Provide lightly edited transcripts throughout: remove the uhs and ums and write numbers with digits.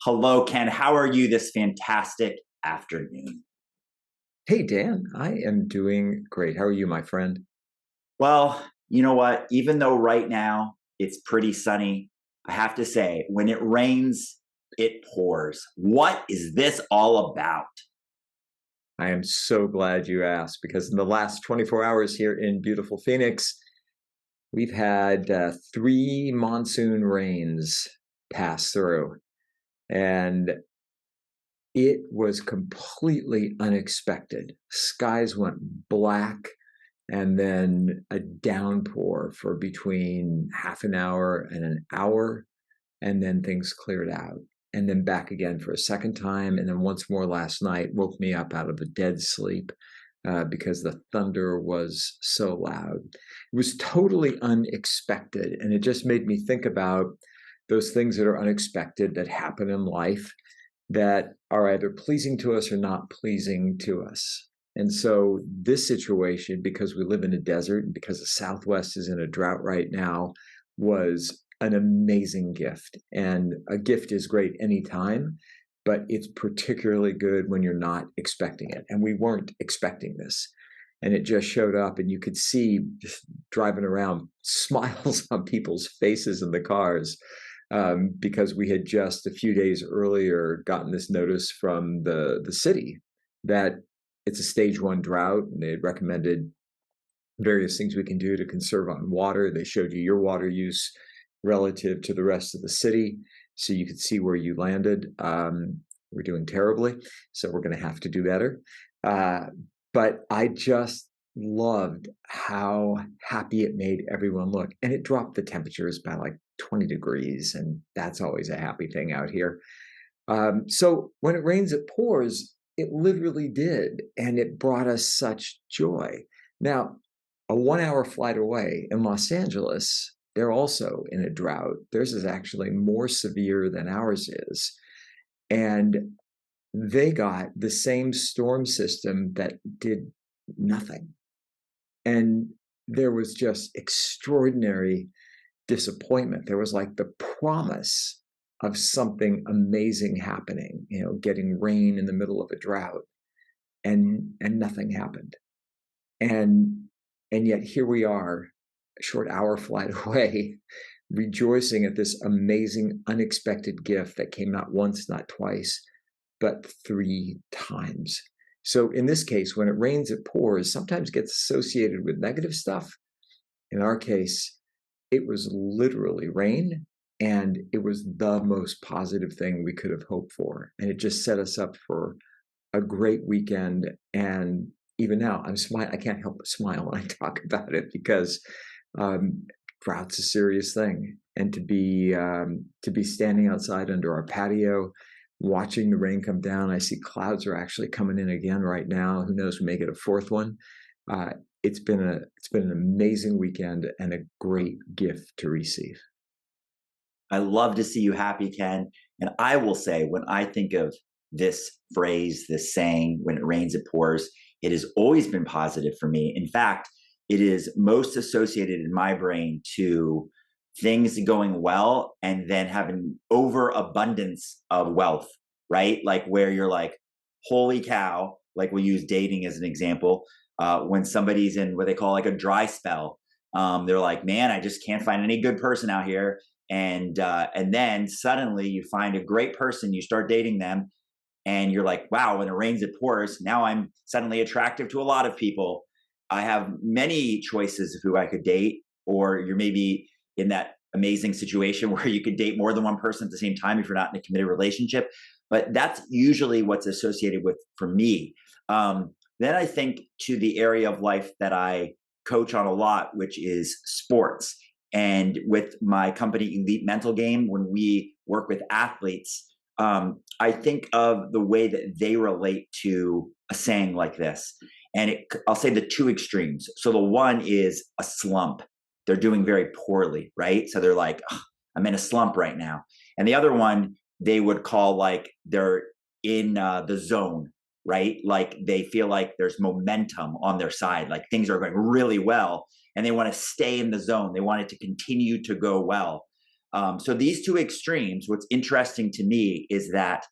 Hello, Ken. How are you this fantastic afternoon? Hey Dan, I am doing great. How are you, my friend? Well, you know what? Even though right now it's pretty sunny, I have to say, when it rains, it pours. What is this all about? I am so glad you asked because in the last 24 hours here in beautiful Phoenix, we've had three monsoon rains pass through, and it was completely unexpected. Skies went black, and then a downpour for between half an hour and an hour, and then things cleared out, and then back again for a second time, and then once more last night. Woke me up out of a dead sleep because the thunder was so loud. It was totally unexpected, and it just made me think about those things that are unexpected that happen in life that are either pleasing to us or not pleasing to us. And so this situation, because we live in a desert and because the Southwest is in a drought right now, was an amazing gift. And a gift is great anytime, but it's particularly good when you're not expecting it. And we weren't expecting this. And it just showed up, and you could see just driving around smiles on people's faces in the cars, because we had just a few days earlier gotten this notice from the city that it's a stage one drought, and they had recommended various things we can do to conserve on water. They showed you your water use relative to the rest of the city, so you could see where you landed. We're doing terribly, so we're going to have to do better. Uh, but I just loved how happy it made everyone look, and it dropped the temperatures by like 20 degrees, and that's always a happy thing out here. So when it rains, it pours. It literally did, and it brought us such joy. Now, a 1 hour flight away in Los Angeles, they're also in a drought. Theirs is actually more severe than ours is. And they got the same storm system that did nothing. And there was just extraordinary disappointment. There was like the promise of something amazing happening, getting rain in the middle of a drought, and nothing happened. And and yet here we are, a short hour flight away, rejoicing at this amazing unexpected gift that came not once, not twice, but three times. So in this case, when it rains, it pours, sometimes gets associated with negative stuff. In our case, it was literally rain, and it was the most positive thing we could have hoped for. And it just set us up for a great weekend. And even now, I'm smiling. I can't help but smile when I talk about it because drought's a serious thing. And to be standing outside under our patio, watching the rain come down. I see clouds are actually coming in again right now. Who knows? We may get a fourth one. Uh, it's been an amazing weekend and a great gift to receive. I love to see you happy, Ken. And I will say, when I think of this phrase, this saying, when it rains, it pours, it has always been positive for me. In fact, it is most associated in my brain to things going well and then having overabundance of wealth, right? Like where you're like, holy cow, like we'll use dating as an example. When somebody's in what they call like a dry spell, they're like, man, I just can't find any good person out here, and then suddenly you find a great person, you start dating them, and you're like, wow, when it rains it pours. Now I'm suddenly attractive to a lot of people. I have many choices of who I could date. Or you're maybe in that amazing situation where you could date more than one person at the same time if you're not in a committed relationship. But that's usually what's associated with for me. Then I think to the area of life that I coach on a lot, which is sports. And with my company, Elite Mental Game, when we work with athletes, I think of the way that they relate to a saying like this. And I'll say the two extremes. So the one is a slump. They're doing very poorly, right? So they're like, "Ugh, I'm in a slump right now." And the other one, they would call like they're in the zone, right? Like they feel like there's momentum on their side, like things are going really well, and they want to stay in the zone. They want it to continue to go well. So these two extremes, what's interesting to me is that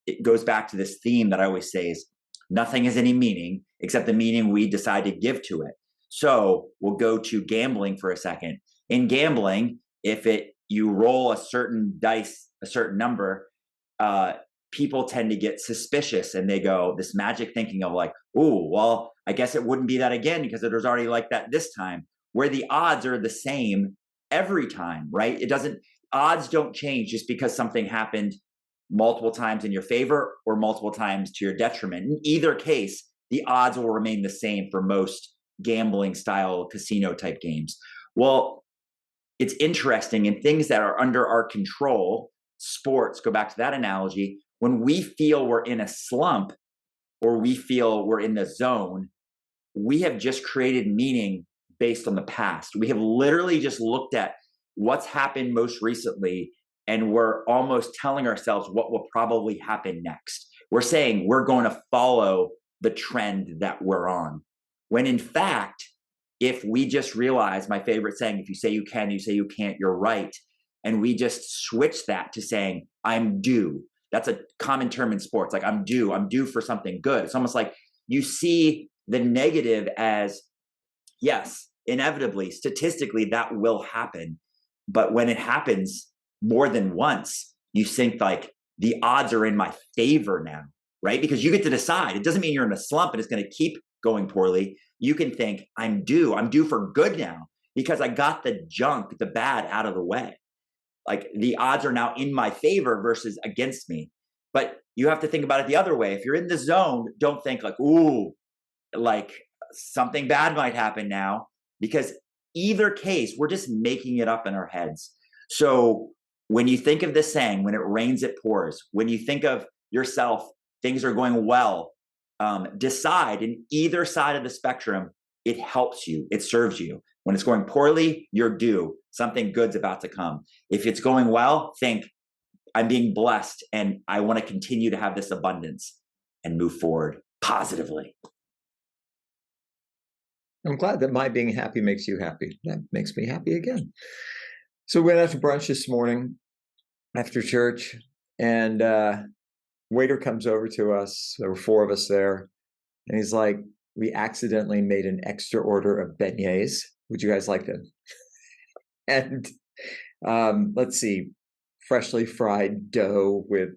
it goes back to this theme that I always say is nothing has any meaning except the meaning we decide to give to it. So we'll go to gambling for a second. In gambling, if you roll a certain dice, a certain number, uh, people tend to get suspicious and they go this magic thinking of like, oh, well, I guess it wouldn't be that again because it was already like that this time. Where the odds are the same every time, right? Odds don't change just because something happened multiple times in your favor or multiple times to your detriment. In either case, the odds will remain the same for most gambling style casino type games. Well, it's interesting in things that are under our control, sports, go back to that analogy, when we feel we're in a slump or we feel we're in the zone, we have just created meaning based on the past. We have literally just looked at what's happened most recently and we're almost telling ourselves what will probably happen next. We're saying we're going to follow the trend that we're on. When in fact, if we just realize, my favorite saying, if you say you can, you say you can't, you're right. And we just switch that to saying, I'm due. That's a common term in sports. Like I'm due for something good. It's almost like you see the negative as, yes, inevitably, statistically, that will happen. But when it happens more than once, you think like the odds are in my favor now, right? Because you get to decide. It doesn't mean you're in a slump and it's going to keep going poorly. You can think, I'm due for good now because I got the junk, the bad out of the way. Like the odds are now in my favor versus against me. But you have to think about it the other way. If you're in the zone, don't think like, ooh, like something bad might happen now, because either case, we're just making it up in our heads. So when you think of this saying, when it rains, it pours, when you think of yourself, things are going well, decide in either side of the spectrum, it helps you, it serves you. When it's going poorly, you're due. Something good's about to come. If it's going well, think, I'm being blessed and I want to continue to have this abundance and move forward positively. I'm glad that my being happy makes you happy. That makes me happy again. So we went out to brunch this morning after church, and waiter comes over to us. There were 4 of us there, and he's like, we accidentally made an extra order of beignets. Would you guys like them? And let's see, freshly fried dough with,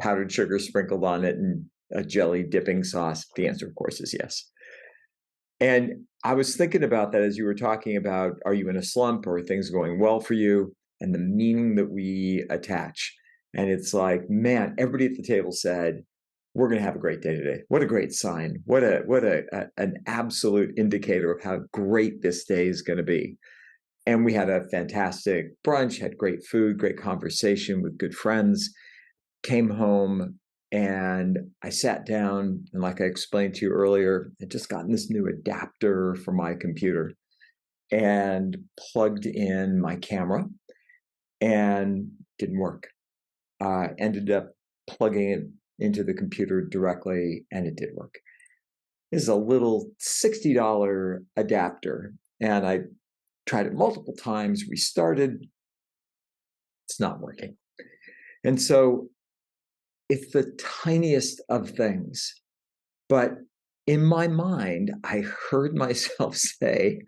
powdered sugar sprinkled on it and a jelly dipping sauce. The answer, of course, is yes. And I was thinking about that as you were talking about, are you in a slump or are things going well for you? And the meaning that we attach. And it's like, man, everybody at the table said, we're going to have a great day today. What a great sign. What an absolute indicator of how great this day is going to be. And we had a fantastic brunch, had great food, great conversation with good friends, came home, and I sat down, and like I explained to you earlier, I'd just gotten this new adapter for my computer and plugged in my camera, and didn't work. Ended up plugging it into the computer directly, and it did work. This is a little $60 adapter, and I tried it multiple times, restarted. It's not working. And so it's the tiniest of things. But in my mind, I heard myself say,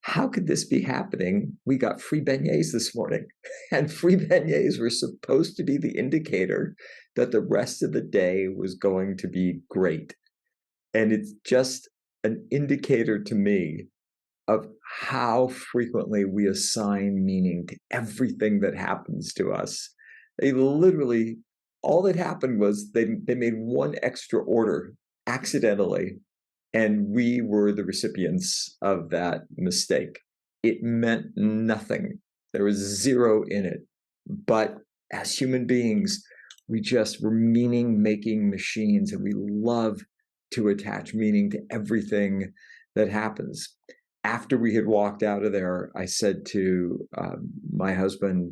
how could this be happening? We got free beignets this morning. And free beignets were supposed to be the indicator that the rest of the day was going to be great. And it's just an indicator to me of how frequently we assign meaning to everything that happens to us. They literally, all that happened was they made one extra order accidentally, and we were the recipients of that mistake. It meant nothing. There was zero in it. But as human beings, we just were meaning-making machines, and we love to attach meaning to everything that happens. After we had walked out of there, I said to my husband,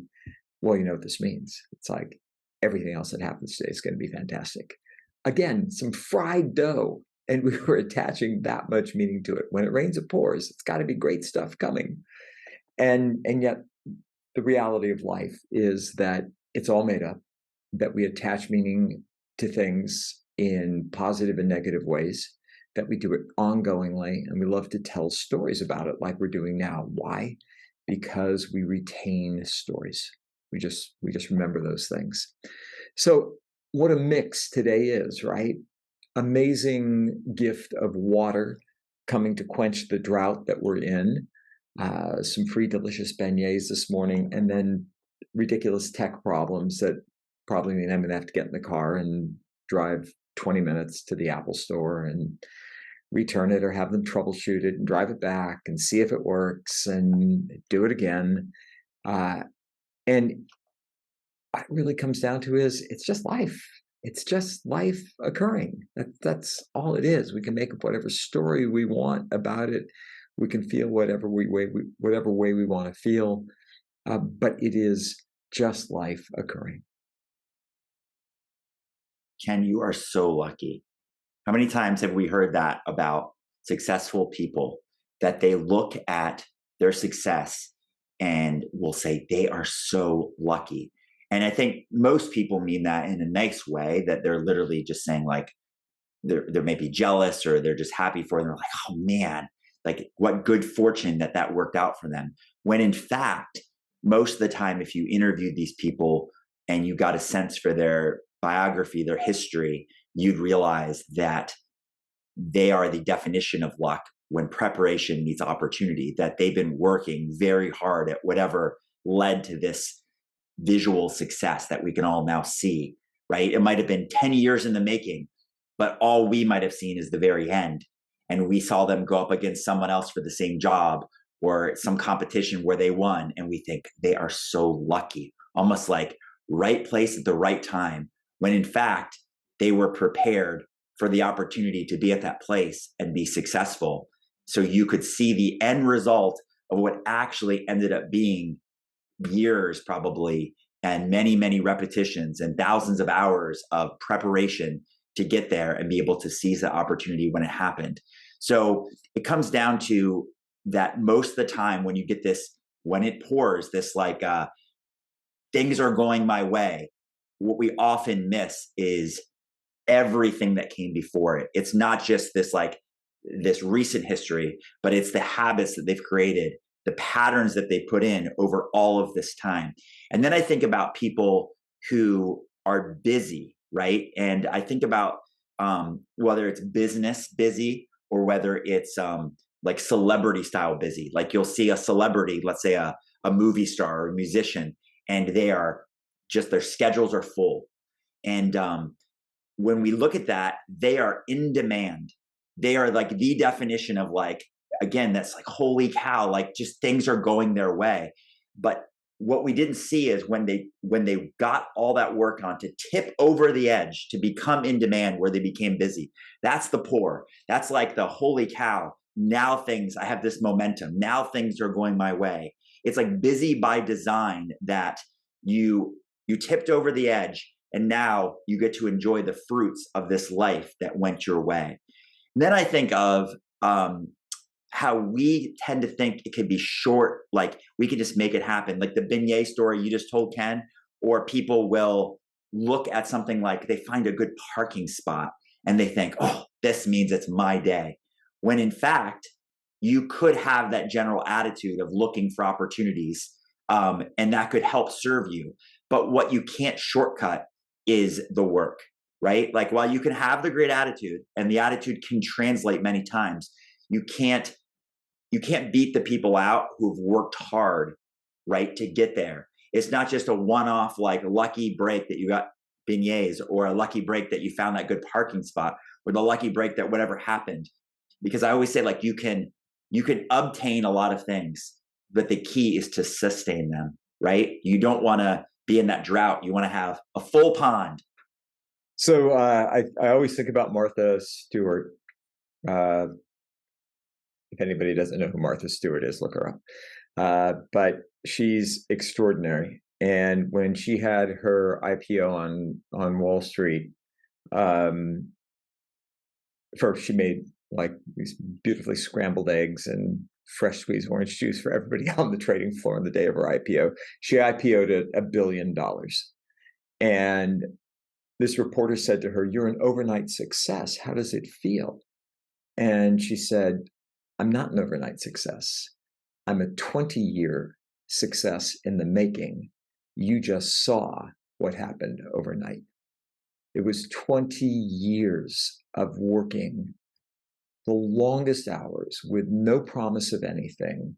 well, you know what this means. It's like everything else that happens today is going to be fantastic. Again, some fried dough, and we were attaching that much meaning to it. When it rains, it pours. It's got to be great stuff coming. And yet the reality of life is that it's all made up, that we attach meaning to things in positive and negative ways, that we do it ongoingly, and we love to tell stories about it like we're doing now. Why? Because we retain stories. We just remember those things. So what a mix today is, right? Amazing gift of water coming to quench the drought that we're in. Some free delicious beignets this morning, and then ridiculous tech problems that probably mean I'm going to have to get in the car and drive 20 minutes to the Apple store and return it, or have them troubleshoot it and drive it back and see if it works and do it again. And what it really comes down to is it's just life. It's just life occurring. That's all it is. We can make up whatever story we want about it. We can feel whatever way we want to feel, but it is just life occurring. Ken, you are so lucky. How many times have we heard that about successful people, that they look at their success and will say they are so lucky? And I think most people mean that in a nice way, that they're literally just saying like they're maybe jealous, or they're just happy for them. They're like, oh man, like what good fortune that worked out for them. When in fact, most of the time, if you interviewed these people and you got a sense for their biography, their history, you'd realize that they are the definition of luck when preparation meets opportunity, that they've been working very hard at whatever led to this visual success that we can all now see, right? It might have been 10 years in the making, but all we might have seen is the very end. And we saw them go up against someone else for the same job or some competition where they won. And we think they are so lucky, almost like right place at the right time, when in fact, they were prepared for the opportunity to be at that place and be successful. So you could see the end result of what actually ended up being years probably, and many, many repetitions and thousands of hours of preparation to get there and be able to seize the opportunity when it happened. So it comes down to that most of the time when you get this, when it pours, this like things are going my way, what we often miss is everything that came before it. It's not just this like this recent history, but it's the habits that they've created, the patterns that they put in over all of this time. And then I think about people who are busy, right? And I think about whether it's business busy or whether it's like celebrity style busy. Like you'll see a celebrity, let's say a movie star or a musician, and they are just, their schedules are full. And when we look at that, they are in demand. They are like the definition of like, again, that's like, holy cow, like just things are going their way. But what we didn't see is when they got all that work on to tip over the edge to become in demand, where they became busy. That's the pour. That's like the holy cow. Now I have this momentum. Now things are going my way. It's like busy by design, that you tipped over the edge and now you get to enjoy the fruits of this life that went your way. And then I think of how we tend to think it could be short, like we could just make it happen. Like the beignet story you just told, Ken, or people will look at something like they find a good parking spot and they think, oh, this means it's my day. When in fact, you could have that general attitude of looking for opportunities, and that could help serve you. But what you can't shortcut is the work, right? Like while you can have the great attitude, and the attitude can translate many times, you can't beat the people out who've worked hard, right, to get there. It's not just a one-off like lucky break that you got beignets, or a lucky break that you found that good parking spot, or the lucky break that whatever happened. Because I always say, like, you can obtain a lot of things, but the key is to sustain them, right? You don't want to be in that drought. You want to have a full pond. So I always think about Martha Stewart. If anybody doesn't know who Martha Stewart is, look her up. But she's extraordinary. And when she had her IPO on Wall Street, first she made like these beautifully scrambled eggs and fresh squeezed orange juice for everybody on the trading floor on the day of her IPO. She IPO'd at $1 billion. And this reporter said to her, "You're an overnight success. How does it feel?" And she said, "I'm not an overnight success. I'm a 20-year success in the making. You just saw what happened overnight." It was 20 years of working the longest hours with no promise of anything,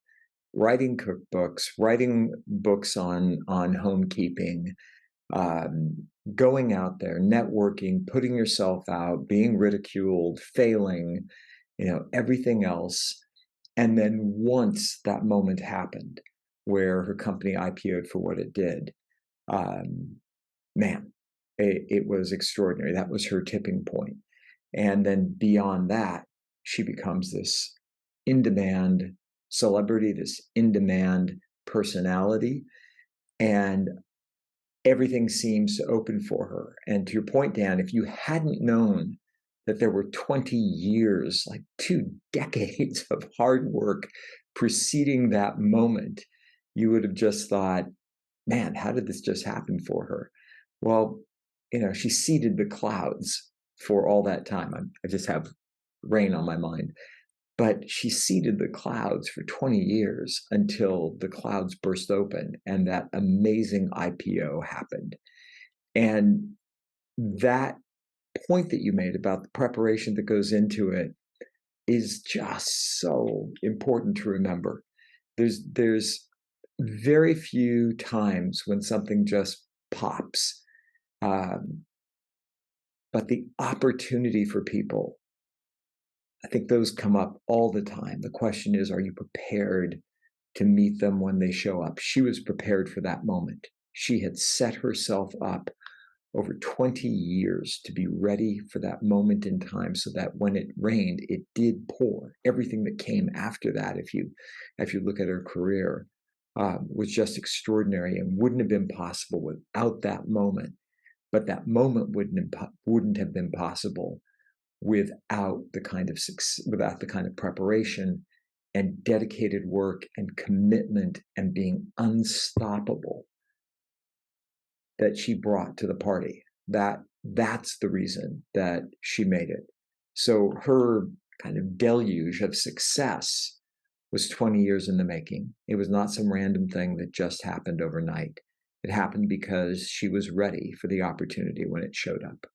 writing cookbooks, writing books on homekeeping, going out there, networking, putting yourself out, being ridiculed, failing, everything else. And then once that moment happened where her company IPO'd for what it did, man, it was extraordinary. That was her tipping point. And then beyond that, she becomes this in-demand celebrity, this in-demand personality, and everything seems to open for her. And to your point, Dan, if you hadn't known that there were 20 years, like 2 decades of hard work preceding that moment, you would have just thought, man, how did this just happen for her? Well, she seeded the clouds for all that time. I just have rain on my mind. But she seeded the clouds for 20 years until the clouds burst open and that amazing IPO happened. And that point that you made about the preparation that goes into it is just so important to remember. There's very few times when something just pops. But the opportunity for people, I think those come up all the time. The question is, are you prepared to meet them when they show up? She was prepared for that moment. She had set herself up over 20 years to be ready for that moment in time so that when it rained, it did pour. Everything that came after that, if you look at her career, was just extraordinary and wouldn't have been possible without that moment. But that moment wouldn't have been possible without the kind of preparation and dedicated work and commitment and being unstoppable that she brought to the party. That's the reason that she made it. So her kind of deluge of success was 20 years in the making. It was not some random thing that just happened overnight. It happened because she was ready for the opportunity when it showed up.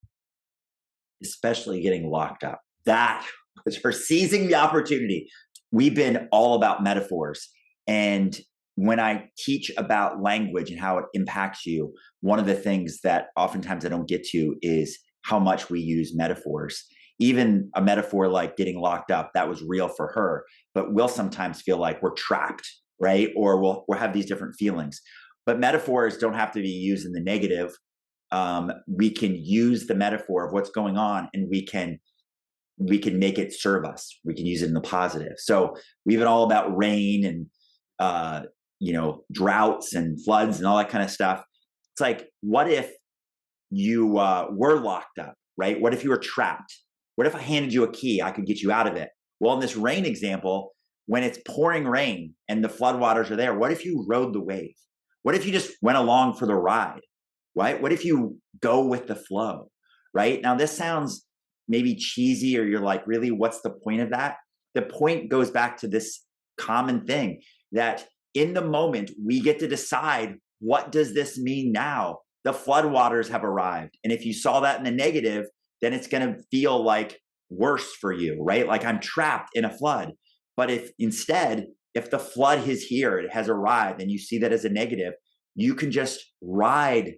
Especially getting locked up. That was her seizing the opportunity. We've been all about metaphors. And when I teach about language and how it impacts you, one of the things that oftentimes I don't get to is how much we use metaphors. Even a metaphor like getting locked up, that was real for her, but we'll sometimes feel like we're trapped, right? Or we'll have these different feelings. But metaphors don't have to be used in the negative. We can use the metaphor of what's going on, and we can make it serve us. We can use it in the positive. So we've been all about rain and droughts and floods and all that kind of stuff. It's like, what if you were locked up, right? What if you were trapped? What if I handed you a key? I could get you out of it. Well, in this rain example, when it's pouring rain and the floodwaters are there, what if you rode the wave? What if you just went along for the ride? Right? What if you go with the flow? Right? Now, this sounds maybe cheesy, or you're like, really, what's the point of that? The point goes back to this common thing that in the moment, we get to decide, what does this mean now? The floodwaters have arrived. And if you saw that in the negative, then it's going to feel like worse for you, right? Like I'm trapped in a flood. But if the flood is here, it has arrived, and you see that as a negative, you can just ride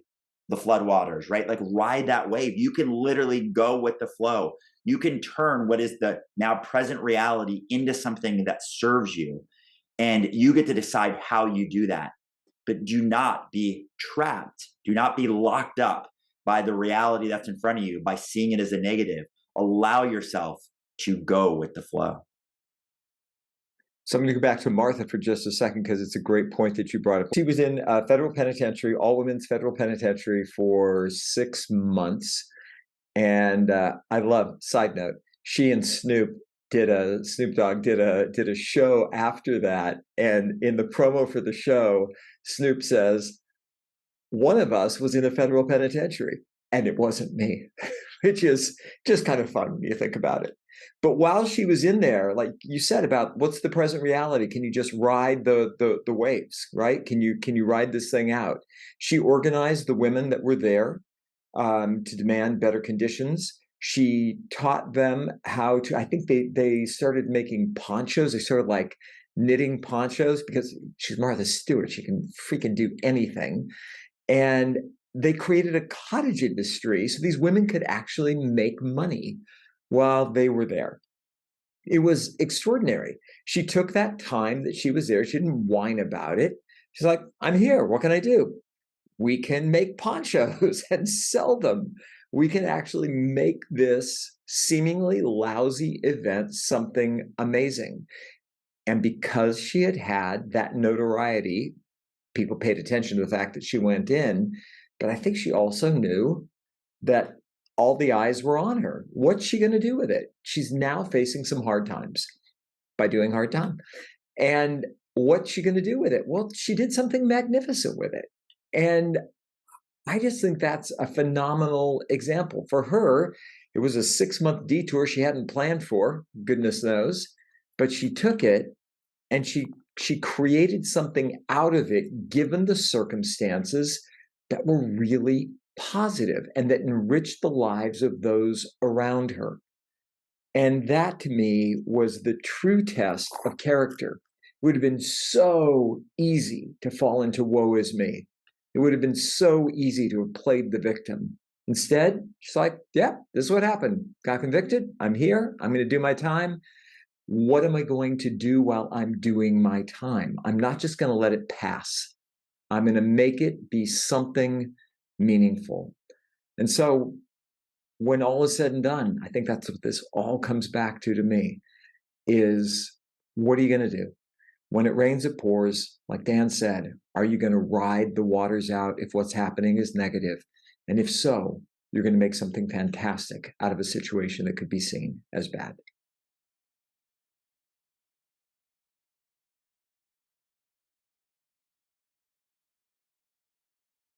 the floodwaters, right? Like ride that wave. You can literally go with the flow. You can turn what is the now present reality into something that serves you. And you get to decide how you do that. But do not be trapped. Do not be locked up by the reality that's in front of you, by seeing it as a negative. Allow yourself to go with the flow. So I'm going to go back to Martha for just a second, because it's a great point that you brought up. She was in federal penitentiary, all women's federal penitentiary, for 6 months. And I love, side note, she and Snoop Snoop Dogg did a show after that, and in the promo for the show, Snoop says, "One of us was in a federal penitentiary, and it wasn't me," which is just kind of fun when you think about it. But while she was in there, like you said about what's the present reality, can you just ride the waves, right? Can you ride this thing out? She organized the women that were there to demand better conditions. She taught them how to. I think they started making ponchos. They started like knitting ponchos because she's Martha Stewart. She can freaking do anything. And they created a cottage industry so these women could actually make money while they were there. It was extraordinary. She took that time that she was there. She didn't whine about it. She's like, "I'm here. What can I do? We can make ponchos and sell them. We can actually make this seemingly lousy event something amazing." And because she had had that notoriety, people paid attention to the fact that she went in. But I think she also knew that all the eyes were on her. What's she going to do with it? She's now facing some hard times by doing hard time. And what's she going to do with it? Well, she did something magnificent with it. And I just think that's a phenomenal example. For her, it was a 6-month detour she hadn't planned for, goodness knows, but she took it and she created something out of it, given the circumstances that were really positive and that enriched the lives of those around her. And that to me was the true test of character. It would have been so easy to fall into woe is me. It would have been so easy to have played the victim. Instead, she's like, yeah, this is what happened. Got convicted. I'm here. I'm going to do my time. What am I going to do while I'm doing my time? I'm not just going to let it pass. I'm going to make it be something meaningful. And so when all is said and done, I think that's what this all comes back to me, is what are you going to do? When it rains, it pours. Like Dan said, are you going to ride the waters out if what's happening is negative? And if so, you're going to make something fantastic out of a situation that could be seen as bad.